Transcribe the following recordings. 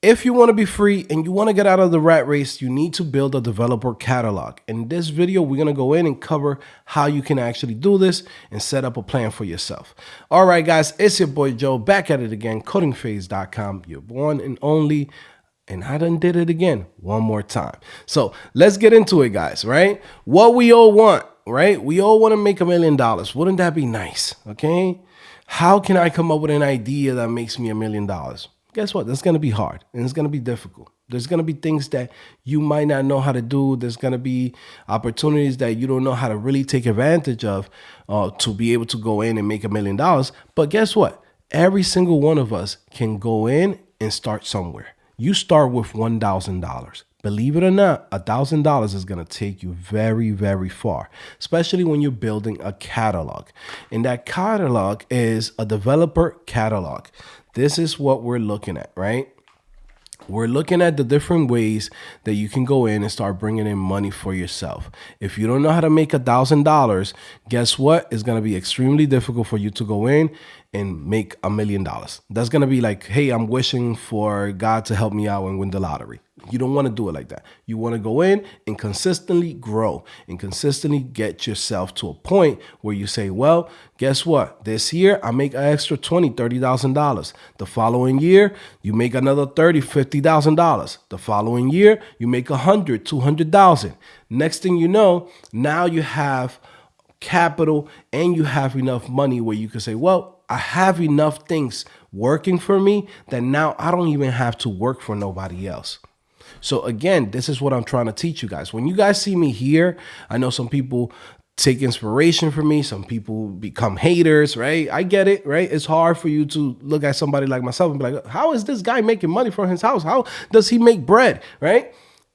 If you want to be free and you want to get out of the rat race, you need to build a developer catalog. In this video, we're going to go in and cover how you can actually do this and set up a plan for yourself. All right, guys, it's your boy Joe back at it again, CodingPhase.com, your one and only. And I done did it again one more time. So let's get into it, guys, right? What we all want, right? We all want to make $1 million. Wouldn't that be nice? Okay. How can I come up with an idea that makes me $1 million? Guess what? That's going to be hard and it's going to be difficult. There's going to be things that you might not know how to do. There's going to be opportunities that you don't know how to really take advantage of to be able to go in and make $1 million. But guess what? Every single one of us can go in and start somewhere. You start with $1,000. Believe it or not, $1,000 is going to take you very, very far, especially when you're building a catalog. And that catalog is a developer catalog. This is what we're looking at, right? We're looking at the different ways that you can go in and start bringing in money for yourself. If you don't know how to make $1,000, guess what? It's going to be extremely difficult for you to go in and make $1 million. That's going to be like, hey, I'm wishing for God to help me out and win the lottery. You don't want to do it like that. You want to go in and consistently grow and consistently get yourself to a point where you say, well, guess what? This year I make an extra $20,000, $30,000. The following year, you make another $30,000, $50,000. The following year, you make $100,000, $200,000. Next thing you know, now you have capital and you have enough money where you can say, well, I have enough things working for me that now I don't even have to work for nobody else. So again, this is what I'm trying to teach you guys. When you guys see me here, I know some people take inspiration from me. Some people become haters, right? I get it, right? It's hard for you to look at somebody like myself and be like, how is this guy making money from his house? How does he make bread, right?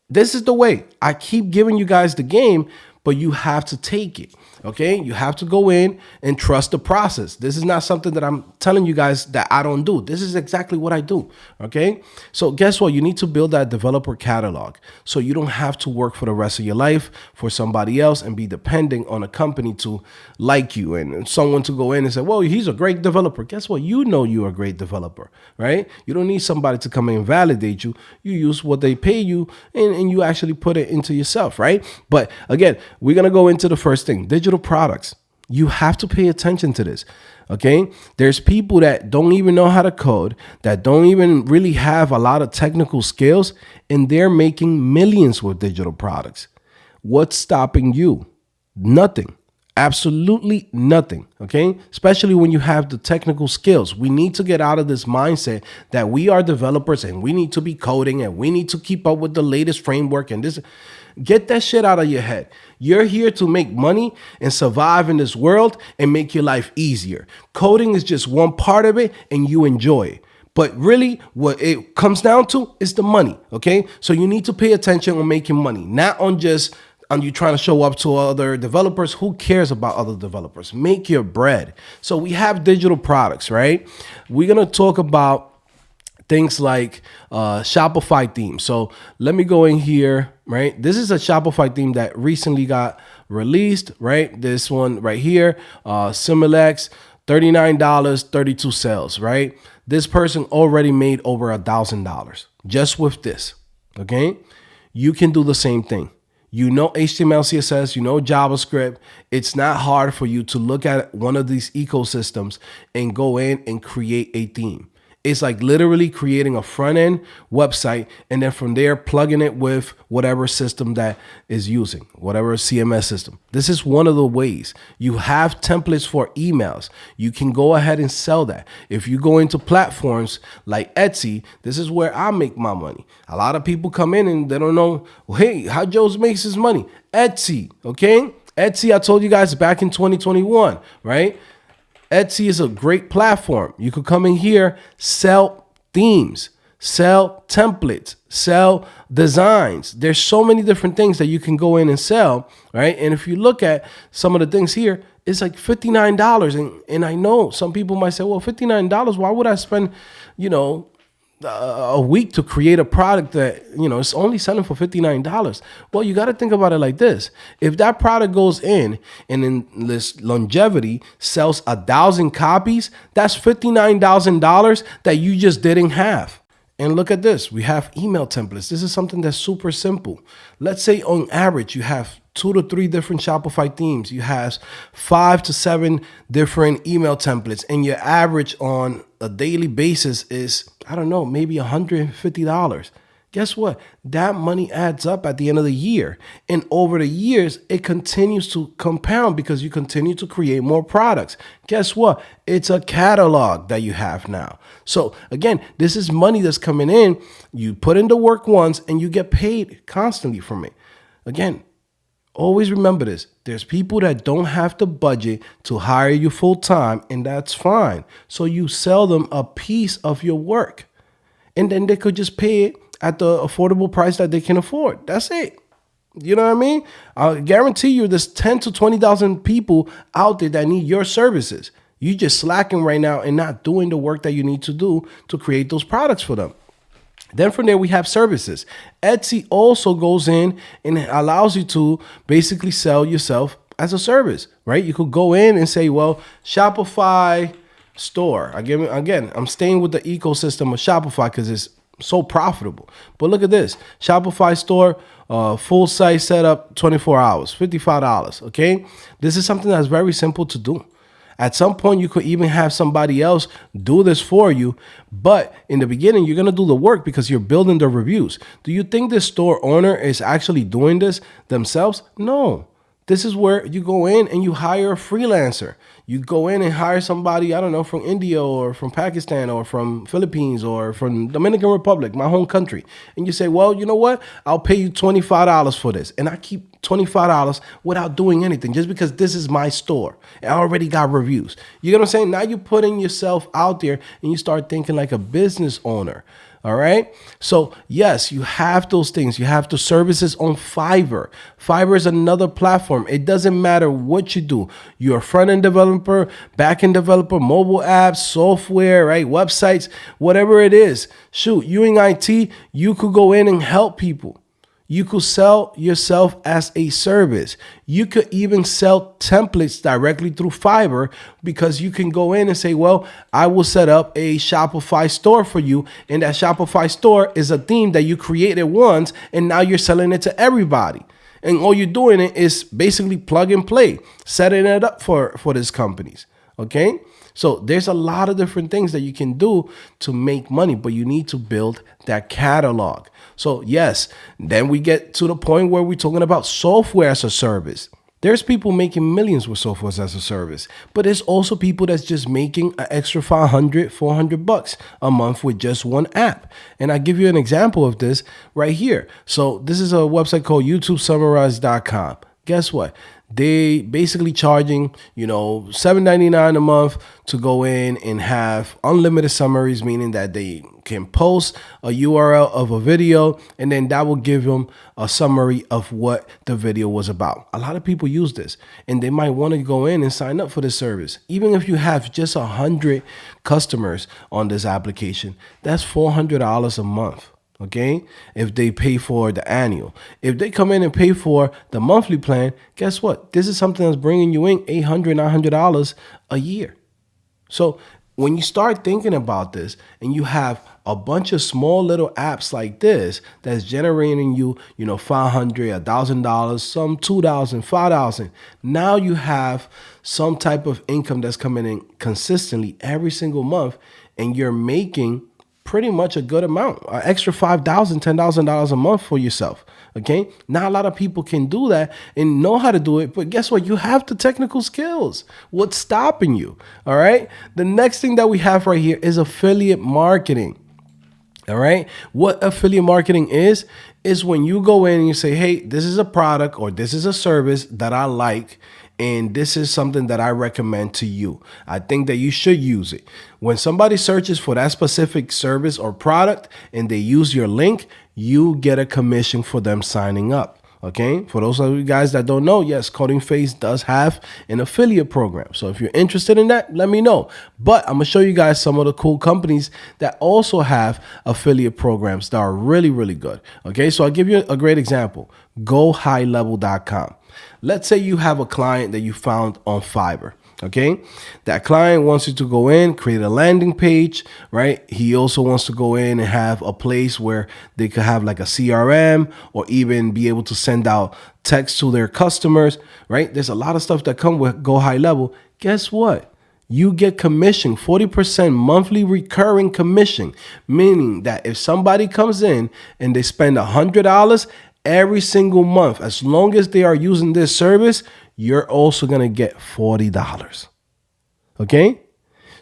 This is the way. I keep giving you guys the game, but you have to take it. Okay, you have to go in and trust the process. This is not something that I'm telling you guys that I don't do. This is exactly what I do. Okay, so guess what? You need to build that developer catalog so you don't have to work for the rest of your life for somebody else and be depending on a company to like you and someone to go in and say, well, he's a great developer. Guess what? You know you're a great developer, right? You don't need somebody to come in and validate you. You use what they pay you and you actually put it into yourself, right? But again, we're going to go into the first thing, digital products. You have to pay attention to this. Okay. There's people that don't even know how to code, that don't even really have a lot of technical skills, and they're making millions with digital products. What's stopping you? Nothing. Absolutely nothing. Okay. Especially when you have the technical skills. We need to get out of this mindset that we are developers and we need to be coding and we need to keep up with the latest framework and this. Get that shit out of your head. You're here to make money and survive in this world and make your life easier. Coding is just one part of it and you enjoy it. But really what it comes down to is the money. Okay. So you need to pay attention on making money, not on just you trying to show up to other developers. Who cares about other developers? Make your bread. So we have digital products, right? We're going to talk about things like Shopify Themes. So let me go in here, right? This is a Shopify theme that recently got released, right? This one right here, Similex, $39, 32 sales, right? This person already made over $1,000 just with this, okay? You can do the same thing. You know HTML, CSS, you know JavaScript. It's not hard for you to look at one of these ecosystems and go in and create a theme. It's like literally creating a front end website and then from there plugging it with whatever system that is using, whatever CMS system. This is one of the ways. You have templates for emails. You can go ahead and sell that. If you go into platforms like Etsy, this is where I make my money. A lot of people come in and they don't know, well, hey, how Joe makes his money. Etsy, okay? Etsy, I told you guys back in 2021, right? Etsy is a great platform. You could come in here, sell themes, sell templates, sell designs. There's so many different things that you can go in and sell, right? And if you look at some of the things here, it's like $59. And I know some people might say, well, $59, why would I spend, a week to create a product that, it's only selling for $59. Well, you got to think about it like this. If that product goes in and in this longevity sells 1,000 copies, that's $59,000 that you just didn't have. And look at this. We have email templates. This is something that's super simple. Let's say on average, you have 2 to 3 different Shopify themes. You have 5 to 7 different email templates. And your average on a daily basis is, I don't know, maybe $150. Guess what? That money adds up at the end of the year. And over the years, it continues to compound because you continue to create more products. Guess what? It's a catalog that you have now. So again, this is money that's coming in. You put in the work once and you get paid constantly from it. Again, always remember this. There's people that don't have the budget to hire you full time, and that's fine. So you sell them a piece of your work, and then they could just pay it at the affordable price that they can afford. That's it. You know what I mean? I guarantee you there's 10 to 20,000 people out there that need your services. You just slacking right now and not doing the work that you need to do to create those products for them. Then from there, we have services. Etsy also goes in and allows you to basically sell yourself as a service, right? You could go in and say, well, Shopify store. Again, I'm staying with the ecosystem of Shopify because it's so profitable. But look at this. Shopify store, full site setup, 24 hours, $55. Okay. This is something that's very simple to do. At some point, you could even have somebody else do this for you. But in the beginning, you're going to do the work because you're building the reviews. Do you think this store owner is actually doing this themselves? No. This is where you go in and you hire a freelancer. You go in and hire somebody, I don't know, from India or from Pakistan or from Philippines or from Dominican Republic, my home country. And you say, well, you know what? I'll pay you $25 for this. And I keep $25 without doing anything just because this is my store. I already got reviews. You know what I'm saying? Now you're putting yourself out there and you start thinking like a business owner. All right. So yes, you have those things. You have the services on Fiverr. Fiverr is another platform. It doesn't matter what you do. You're a front-end developer, back-end developer, mobile apps, software, right? Websites, whatever it is. Shoot, you in IT, you could go in and help people. You could sell yourself as a service. You could even sell templates directly through Fiverr because you can go in and say, well, I will set up a Shopify store for you. And that Shopify store is a theme that you created once, and now you're selling it to everybody. And all you're doing is basically plug and play, setting it up for these companies. Okay. So there's a lot of different things that you can do to make money, but you need to build that catalog. So yes, then we get to the point where we're talking about software as a service. There's people making millions with software as a service, but there's also people that's just making an extra $500, $400 a month with just one app. And I give you an example of this right here. So this is a website called YouTubeSummarize.com. Guess what? They basically charging, $7.99 a month to go in and have unlimited summaries, meaning that they can post a URL of a video and then that will give them a summary of what the video was about. A lot of people use this and they might want to go in and sign up for this service. Even if you have just 100 customers on this application, that's $400 a month. Okay, if they pay for the annual, if they come in and pay for the monthly plan, guess what? This is something that's bringing you in $800, $900 a year. So when you start thinking about this and you have a bunch of small little apps like this that's generating you, $500, $1,000, some $2,000, $5,000. Now you have some type of income that's coming in consistently every single month, and you're making pretty much a good amount, an extra $5,000, $10,000 a month for yourself. Okay. Not a lot of people can do that and know how to do it. But guess what? You have the technical skills. What's stopping you? All right. The next thing that we have right here is affiliate marketing. All right. What affiliate marketing is when you go in and you say, hey, this is a product or this is a service that I like, and this is something that I recommend to you. I think that you should use it. When somebody searches for that specific service or product and they use your link, you get a commission for them signing up. Okay. For those of you guys that don't know, yes, CodingPhase does have an affiliate program. So if you're interested in that, let me know. But I'm going to show you guys some of the cool companies that also have affiliate programs that are really, really good. Okay. So I'll give you a great example. GoHighLevel.com. Let's say you have a client that you found on Fiverr. Okay, that client wants you to go in, create a landing page, right? He also wants to go in and have a place where they could have like a CRM or even be able to send out text to their customers, right? There's a lot of stuff that come with Go High Level. Guess what? You get commission, 40% monthly recurring commission, meaning that if somebody comes in and they spend $100 every single month, as long as they are using this service, you're also going to get $40. Okay?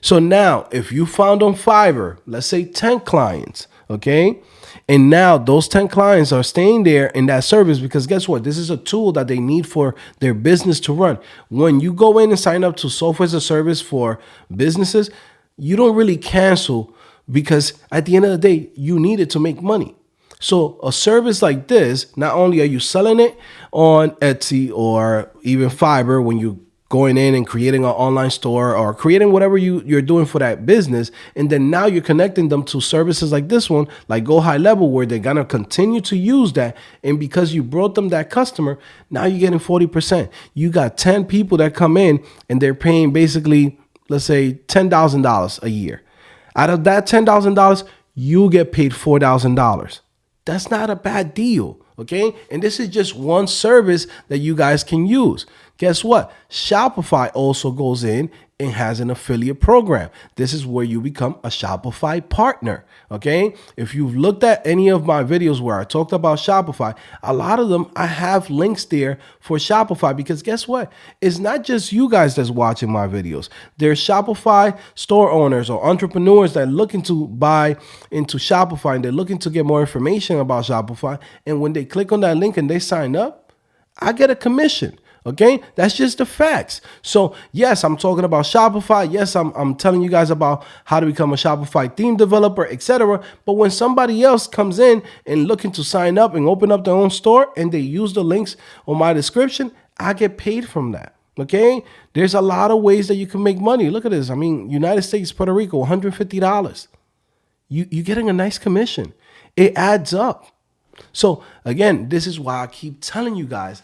So now, if you found on Fiverr, let's say 10 clients, okay? And now those 10 clients are staying there in that service because guess what? This is a tool that they need for their business to run. When you go in and sign up to software as a service for businesses, you don't really cancel because at the end of the day, you need it to make money. So a service like this, not only are you selling it on Etsy or even Fiverr when you going in and creating an online store or creating whatever you're doing for that business, and then now you're connecting them to services like this one, like Go High Level, where they're gonna continue to use that. And because you brought them that customer, now you're getting 40%. You got 10 people that come in and they're paying basically, let's say $10,000 a year. Out of that $10,000, you get paid $4,000. That's not a bad deal, okay? And this is just one service that you guys can use. Guess what? Shopify also goes in and has an affiliate program. This is where you become a Shopify partner, okay? If you've looked at any of my videos where I talked about Shopify, a lot of them, I have links there for Shopify because guess what? It's not just you guys that's watching my videos. There's Shopify store owners or entrepreneurs that are looking to buy into Shopify and they're looking to get more information about Shopify. And when they click on that link and they sign up, I get a commission. Okay, that's just the facts. So yes, I'm talking about Shopify. Yes, I'm telling you guys about how to become a Shopify theme developer, etc. But when somebody else comes in and looking to sign up and open up their own store and they use the links on my description, I get paid from that. Okay, there's a lot of ways that you can make money. Look at this. I mean, United States, Puerto Rico, $150. You're getting a nice commission. It adds up. So again, this is why I keep telling you guys,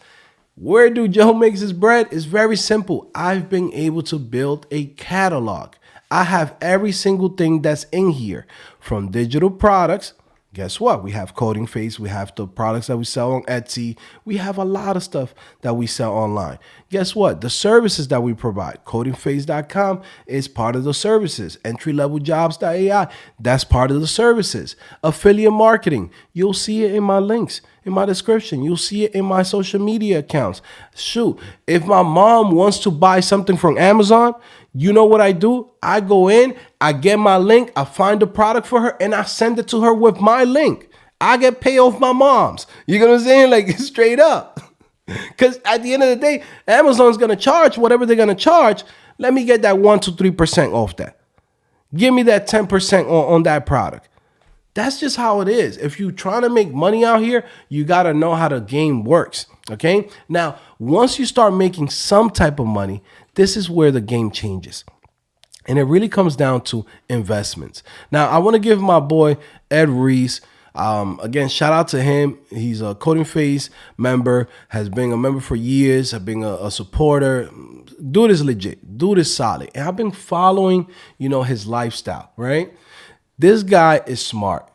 where do Joe makes his bread? It's very simple. I've been able to build a catalog. I have every single thing that's in here, from digital products. Guess what? We have CodingPhase. We have the products that we sell on Etsy. We have a lot of stuff that we sell online. Guess what? The services that we provide, CodingPhase.com is part of the services. EntryLevelJobs.ai, that's part of the services. Affiliate marketing, you'll see it in my links, in my description. You'll see it in my social media accounts. Shoot, if my mom wants to buy something from Amazon, you know what I do? I go in, I get my link, I find the product for her, and I send it to her with my link. I get paid off my mom's. You know what I'm saying? Like, straight up. Because at the end of the day, Amazon's going to charge whatever they're going to charge. Let me get that 1 to 3% off that. Give me that 10% on that product. That's just how it is. If you're trying to make money out here, you got to know how the game works. Okay. Now, once you start making some type of money, this is where the game changes. And it really comes down to investments. Now, I want to give my boy, Ed Reese, again, shout out to him. He's a CodingPhase member, has been a member for years, has been a supporter. Dude is legit. Dude is solid. And I've been following, his lifestyle, right? This guy is smart.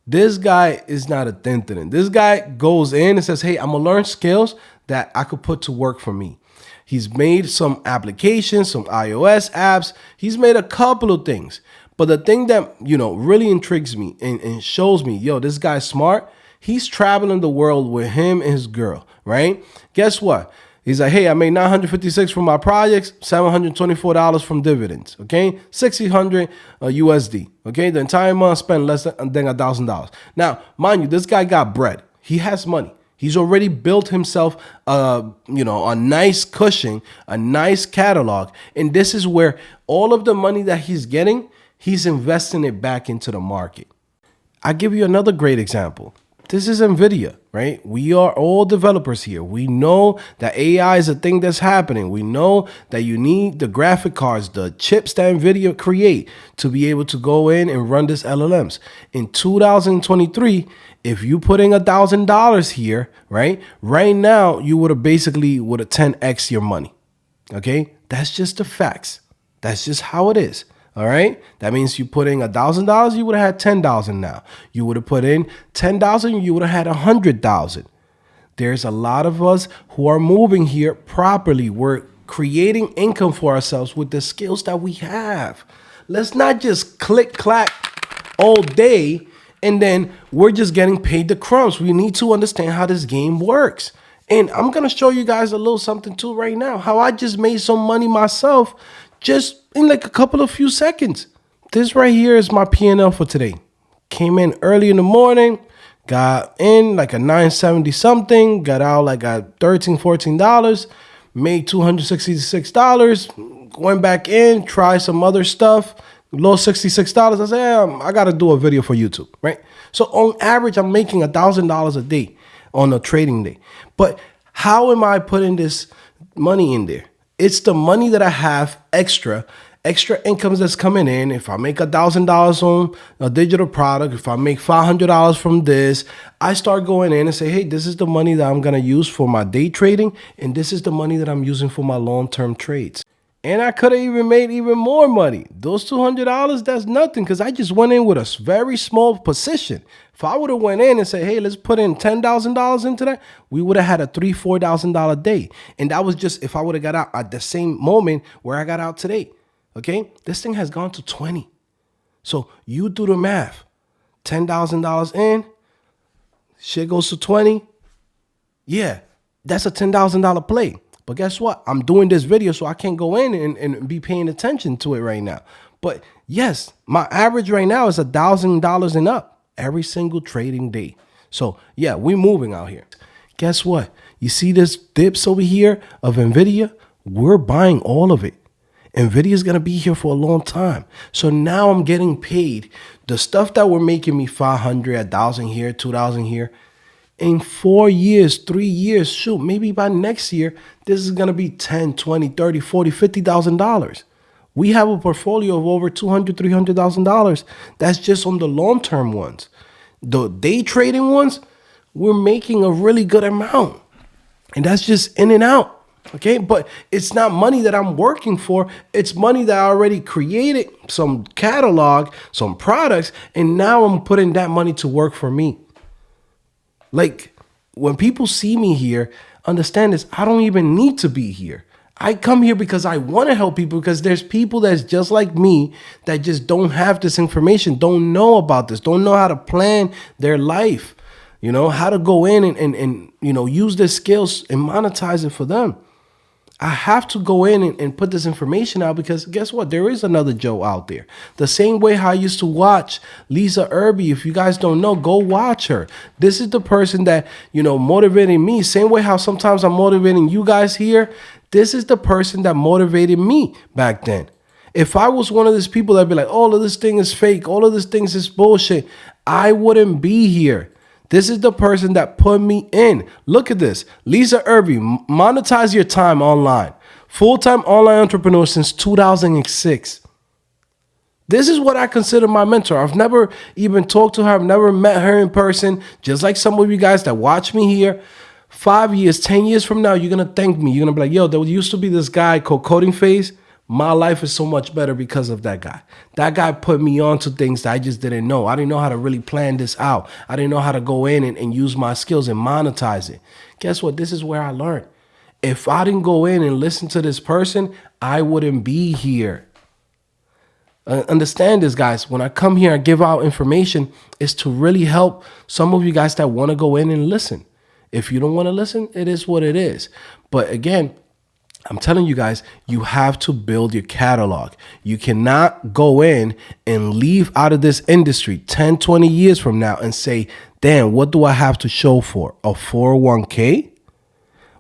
This guy is not a thin. This guy goes in and says, hey, I'm going to learn skills that I could put to work for me. He's made some applications, some iOS apps. He's made a couple of things. But the thing that, really intrigues me and shows me, this guy's smart. He's traveling the world with him and his girl, right? Guess what? He's like, hey, I made $956 from my projects, $724 from dividends, okay? $1,600 USD, okay? The entire month spent less than $1,000. Now, mind you, this guy got bread. He has money. He's already built himself, a nice cushion, a nice catalog. And this is where all of the money that he's getting, he's investing it back into the market. I'll give you another great example. This is Nvidia, right? We are all developers here. We know that AI is a thing that's happening. We know that you need the graphic cards, the chips that Nvidia create to be able to go in and run this LLMs. In 2023, if you put in $1,000 here, right now, you would have 10x your money. Okay, That's just the facts. That's just how it is. All right. That means you put in $1,000, you would have had 10,000 now. You would have put in 10,000, you would have had 100,000. There's a lot of us who are moving here properly. We're creating income for ourselves with the skills that we have. Let's not just click clack all day and then we're just getting paid the crumbs. We need to understand how this game works. And I'm going to show you guys a little something too right now, how I just made some money myself just in like a couple of few seconds. This right here is my P&L for today. Came in early in the morning, got in like a 970 something, got out like a $13, $14, made $266, went back in, tried some other stuff, low $66. I said, I got to do a video for YouTube, right? So on average, I'm making $1,000 a day on a trading day. But how am I putting this money in there? It's the money that I have extra incomes that's coming in. If I make $1,000 on a digital product, if I make $500 from this, I start going in and say, hey, this is the money that I'm going to use for my day trading. And this is the money that I'm using for my long-term trades. And I could have even made even more money. Those $200, that's nothing because I just went in with a very small position. If I would have went in and said, hey, let's put in $10,000 into that, we would have had a $3,000, $4,000 day. And that was just if I would have got out at the same moment where I got out today. Okay, this thing has gone to 20. So you do the math. $10,000 in, shit goes to 20. Yeah, that's a $10,000 play. But guess what? I'm doing this video, so I can't go in and be paying attention to it right now. But yes, my average right now is $1,000 and up every single trading day. So yeah, we're moving out here. Guess what? You see this dips over here of Nvidia? We're buying all of it. Nvidia is going to be here for a long time. So now I'm getting paid. The stuff that were making me 500, 1,000 here, 2,000 here. In 4 years, 3 years, shoot, maybe by next year, this is going to be 10, 20, 30, 40, $50,000. We have a portfolio of over $200,000, $300,000. That's just on the long-term ones. The day trading ones, we're making a really good amount. And that's just in and out. Okay, but it's not money that I'm working for. It's money that I already created, some catalog, some products, and now I'm putting that money to work for me. Like when people see me here, understand this, I don't even need to be here. I come here because I want to help people because there's people that's just like me that just don't have this information, don't know about this, don't know how to plan their life, you know, how to go in and you know, use their skills and monetize it for them. I have to go in and put this information out because guess what? There is another Joe out there. The same way how I used to watch Lisa Irby. If you guys don't know, go watch her. This is the person that, you know, motivated me. Same way how sometimes I'm motivating you guys here. This is the person that motivated me back then. If I was one of these people that'd be like, all of this thing is fake, all of this things is bullshit, I wouldn't be here. This is the person that put me in. Look at this. Lisa Irby, monetize your time online. Full-time online entrepreneur since 2006. This is what I consider my mentor. I've never even talked to her. I've never met her in person. Just like some of you guys that watch me here. 5 years, 10 years from now, you're going to thank me. You're going to be like, yo, there used to be this guy called CodingPhase. My life is so much better because of that guy. That guy put me on to things that I just didn't know. I didn't know how to really plan this out. I didn't know how to go in and use my skills and monetize it. Guess what? This is where I learned. If I didn't go in and listen to this person, I wouldn't be here. Understand this, guys. When I come here and give out information, it's to really help some of you guys that want to go in and listen. If you don't want to listen, it is what it is. But again, I'm telling you guys, you have to build your catalog. You cannot go in and leave out of this industry 10, 20 years from now and say, damn, what do I have to show for? A 401k?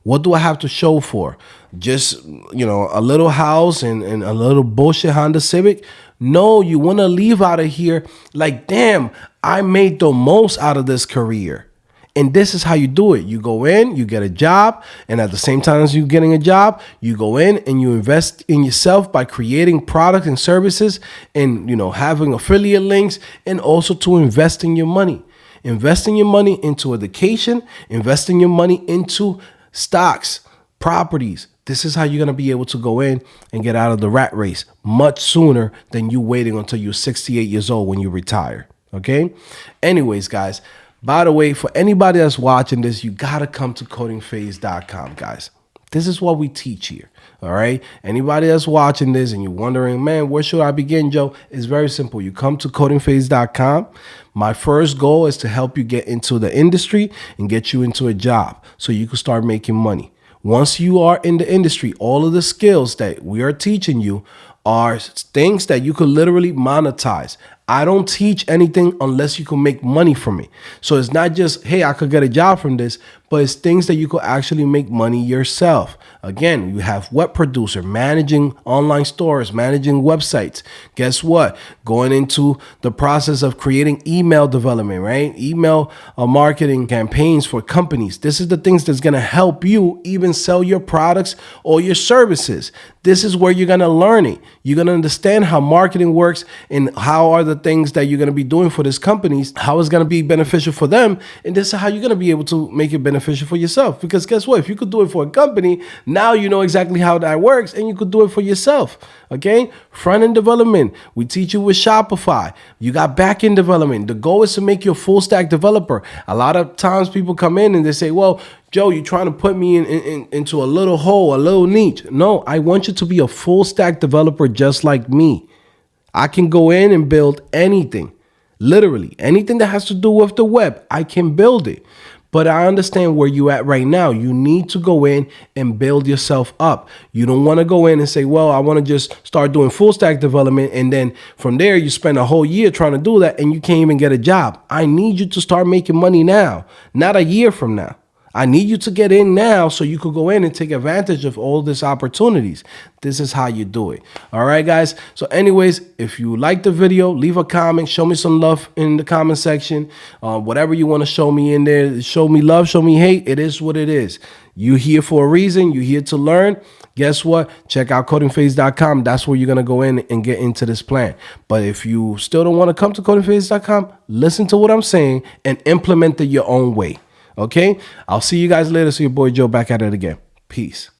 What do I have to show for? Just, you know, a little house and a little bullshit Honda Civic? No, you want to leave out of here like, damn, I made the most out of this career. And this is how you do it. You go in, you get a job, and at the same time as you're getting a job, you go in and you invest in yourself by creating products and services and, you know, having affiliate links and also to invest in your money. Investing your money into education, investing your money into stocks, properties, This is how you're going to be able to go in and get out of the rat race much sooner than you waiting until you're 68 years old when you retire. Okay. Anyways, guys, by the way, for anybody that's watching this, you got to come to CodingPhase.com, guys. This is what we teach here. All right. Anybody that's watching this and you're wondering, man, where should I begin, Joe? It's very simple. You come to CodingPhase.com. My first goal is to help you get into the industry and get you into a job so you can start making money. Once you are in the industry, all of the skills that we are teaching you are things that you could literally monetize. I don't teach anything unless you can make money from it. So it's not just, hey, I could get a job from this, but it's things that you could actually make money yourself. Again, you have web producer, managing online stores, managing websites. Guess what? Going into the process of creating email development, right? Email marketing campaigns for companies. This is the things that's going to help you even sell your products or your services. This is where you're going to learn it. You're going to understand how marketing works and how are the things that you're going to be doing for these companies, how it's going to be beneficial for them. And this is how you're going to be able to make it beneficial for yourself. Because guess what? If you could do it for a company, now you know exactly how that works and you could do it for yourself. Okay. Front-end development. We teach you with Shopify. You got back-end development. The goal is to make you a full stack developer. A lot of times people come in and they say, well, Joe, you're trying to put me into a little hole, a little niche. No, I want you to be a full stack developer just like me. I can go in and build anything, literally anything that has to do with the web. I can build it. But I understand where you're at right now. You need to go in and build yourself up. You don't want to go in and say, well, I want to just start doing full stack development. And then from there, you spend a whole year trying to do that and you can't even get a job. I need you to start making money now, not a year from now. I need you to get in now so you could go in and take advantage of all these opportunities. This is how you do it. All right, guys. So anyways, if you like the video, leave a comment. Show me some love in the comment section. Whatever you want to show me in there. Show me love, show me hate. It is what it is. You're here for a reason. You're here to learn. Guess what? Check out CodingPhase.com. That's where you're going to go in and get into this plan. But if you still don't want to come to CodingPhase.com, listen to what I'm saying and implement it your own way. Okay, I'll see you guys later. See your boy Joe back at it again. Peace.